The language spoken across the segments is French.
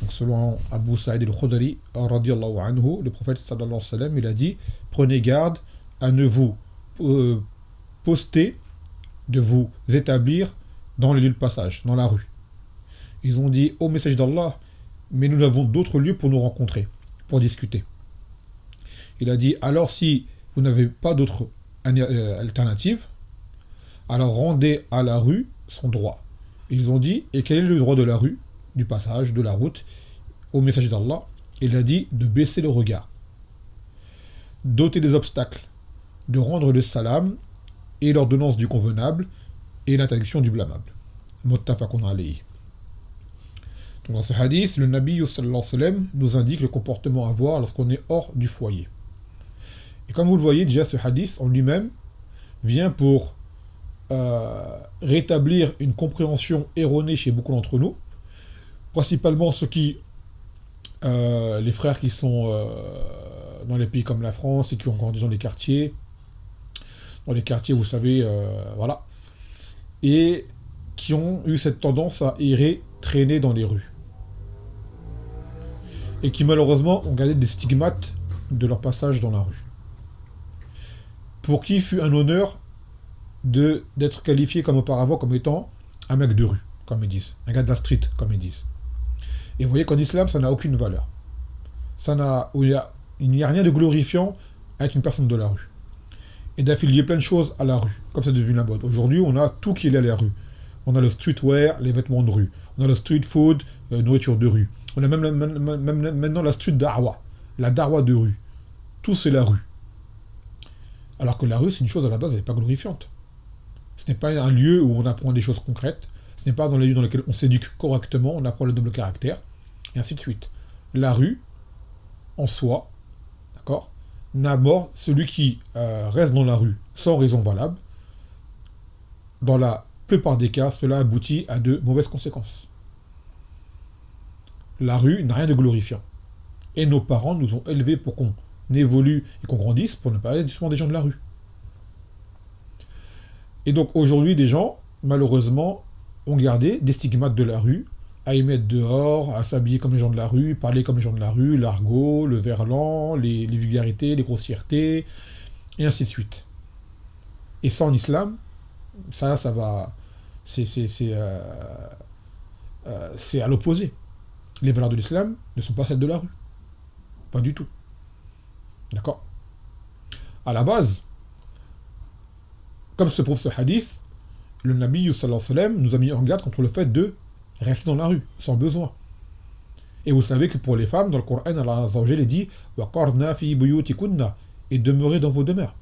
Donc selon Abu Sa'id al-Khudri, radiyallahu anhu, le prophète sallallahu alayhi wa sallam, il a dit, prenez garde à ne vous euh, poster, de vous établir dans les lieux de passage, dans la rue. Ils ont dit, ô message d'Allah, mais nous avons d'autres lieux pour nous rencontrer, pour discuter. Il a dit, alors si vous n'avez pas d'autre alternative, alors rendez à la rue son droit. Ils ont dit, et quel est le droit de la rue, du passage, de la route, au message d'Allah? Il a dit de baisser le regard, d'ôter des obstacles, de rendre le salam et l'ordonnance du convenable et l'interdiction du blâmable. Muttafaqun alayhi. Donc dans ce hadith, le Nabi sallallahu alayhi wa sallam nous indique le comportement à avoir lorsqu'on est hors du foyer. Et comme vous le voyez, déjà ce hadith en lui-même vient pour rétablir une compréhension erronée chez beaucoup d'entre nous, principalement ceux qui, les frères qui sont dans les pays comme la France et qui ont grandi dans les quartiers, vous savez, voilà, et qui ont eu cette tendance à errer, traîner dans les rues, et qui malheureusement ont gardé des stigmates de leur passage dans la rue. Pour qui fut un honneur d'être qualifié comme auparavant comme étant un mec de rue, comme ils disent, un gars de la street, comme ils disent. Et vous voyez qu'en islam, ça n'a aucune valeur. Il n'y a rien de glorifiant avec une personne de la rue. Et d'affilier plein de choses à la rue, comme c'est devenu la mode. Aujourd'hui, on a tout qui est lié à la rue. On a le streetwear, les vêtements de rue. On a le street food, nourriture de rue. On a même maintenant la street da'wa, la da'wa de rue. Tout c'est la rue. Alors que la rue, c'est une chose à la base, elle n'est pas glorifiante. Ce n'est pas un lieu où on apprend des choses concrètes. Ce n'est pas dans les lieux dans lesquels on s'éduque correctement, on apprend le double caractère, et ainsi de suite. La rue, en soi, d'accord, n'a mort celui qui reste dans la rue sans raison valable. Dans la plupart des cas, cela aboutit à de mauvaises conséquences. La rue n'a rien de glorifiant. Et nos parents nous ont élevés pour qu'on évolue et qu'on grandisse, pour ne pas être souvent des gens de la rue. Et donc aujourd'hui, des gens, malheureusement, ont gardé des stigmates de la rue, à y mettre dehors, à s'habiller comme les gens de la rue, parler comme les gens de la rue, l'argot, le verlan, les vulgarités, les grossièretés, et ainsi de suite. Et ça, en islam, ça va... C'est à l'opposé. Les valeurs de l'islam ne sont pas celles de la rue. Pas du tout. D'accord? À la base, comme se prouve ce hadith, le Nabi sallallahu alayhi wa sallam nous a mis en garde contre le fait de rester dans la rue, sans besoin. Et vous savez que pour les femmes, dans le Coran, Allah Azza wa Jalla dit وَقَرْنَا فِي بُيُوتِكُنَّ et demeurez dans vos demeures.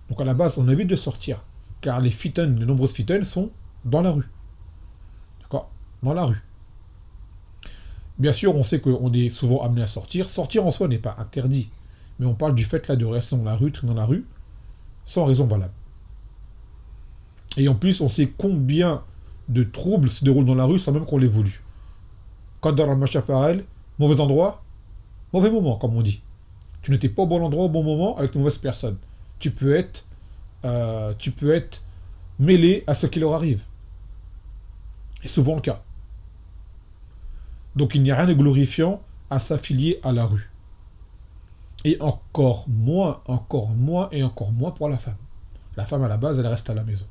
Donc à la base, on évite de sortir, car les nombreuses fitanes sont dans la rue. D'accord? Dans la rue. Bien sûr, on sait qu'on est souvent amené à sortir. Sortir en soi n'est pas interdit. Mais on parle du fait là de rester dans la rue, traîner dans la rue, sans raison valable. Et en plus, on sait combien de troubles se déroulent dans la rue sans même qu'on l'ait voulu. Qadar al-Mashafarel, mauvais endroit, mauvais moment, comme on dit. Tu n'étais pas au bon endroit au bon moment avec une mauvaise personne. Tu peux être mêlé à ce qui leur arrive. Et souvent le cas. Donc il n'y a rien de glorifiant à s'affilier à la rue. Et encore moins pour la femme. La femme, à la base, elle reste à la maison.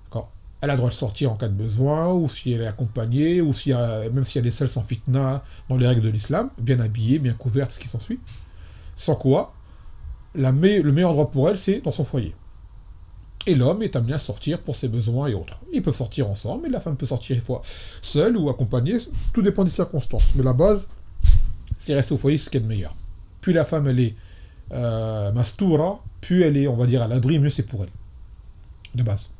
D'accord? Elle a le droit de sortir en cas de besoin, ou si elle est accompagnée, ou même si elle est seule sans fitna, dans les règles de l'islam, bien habillée, bien couverte, ce qui s'ensuit. Sans quoi, le meilleur endroit pour elle, c'est dans son foyer. Et l'homme est amené à sortir pour ses besoins et autres. Ils peuvent sortir ensemble, mais la femme peut sortir une fois seule ou accompagnée, tout dépend des circonstances. Mais la base, c'est rester au foyer, ce qui est le meilleur. Plus la femme, elle est mastoura, plus elle est, on va dire, à l'abri, mieux c'est pour elle. De base.